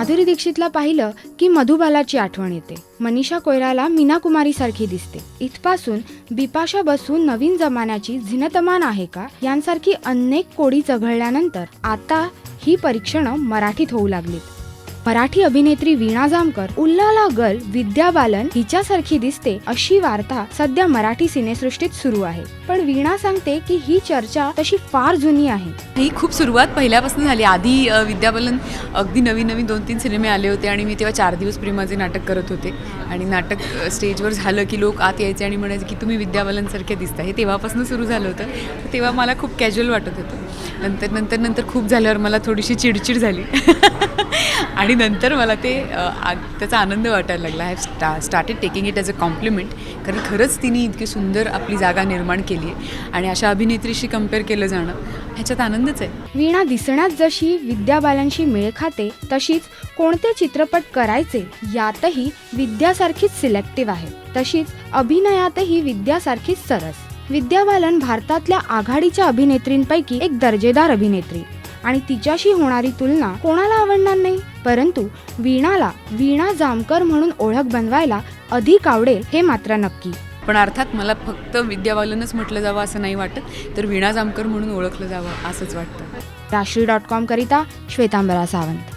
माधुरी दीक्षितला पाहिलं की मधुबालाची आठवण येते. मनीषा कोइराला मीना कुमारी सारखी दिसते. इथपासून बिपाशा बसू नवीन जमान्याची झिनतमान आहे का यांसारखी अनेक कोडी चघळल्यानंतर आता ही परीक्षणं मराठीत होऊ लागलीत. मराठी अभिनेत्री वीणा जामकर उल्लाला गर्ल विद्या बालन हिच्यासारखी दिसते अशी वार्ता सध्या मराठी सिनेसृष्टीत सुरू आहे. पण वीणा सांगते की ही चर्चा तशी फार जुनी आहे. ही खूप सुरुवात पहिल्यापासून झाली. आधी विद्या बालन अगदी नवीन 2-3 सिनेमे आले होते आणि मी तेव्हा 4 दिवस प्रेमाचे नाटक करत होते आणि नाटक स्टेजवर झालं की लोक आत यायचे आणि म्हणायचे की तुम्ही विद्या बालनसारखे दिसता. हे तेव्हापासून सुरू झालं होतं. तेव्हा मला खूप कॅज्युअल वाटत होतं. नंतर खूप झाल्यावर मला थोडीशी चिडचिड झाली आणि नंतर मला त्याचा आनंद वाटायला लागला. I have started taking it as a compliment, कारण खरंच तिने इतकी सुंदर आपली जागा निर्माण केली आहे आणि अशा अभिनेत्रीशी कम्पेअर केलं जाणं ह्याच्यात आनंदच आहे. वीणा दिसण्यात जशी विद्या बालनशी मेळ खाते तशीच कोणते चित्रपट करायचे यातही विद्यासारखीच सिलेक्टिव्ह आहे. तशीच अभिनयातही विद्यासारखीच सरस. विद्या बालन भारतातल्या आघाडीच्या अभिनेत्रींपैकी एक दर्जेदार अभिनेत्री आणि तिच्याशी होणारी तुलना कोणाला आवडणार नाही. परंतु वीणाला वीणा जामकर म्हणून ओळख बनवायला अधिक आवडेल हे मात्र नक्की. पण अर्थात मला फक्त विद्या बालनच म्हटलं जावं असं नाही वाटत, तर वीणा जामकर म्हणून ओळखलं जावं असंच वाटतं. राष्ट्रीय.com करिता श्वेतांबरा सावंत.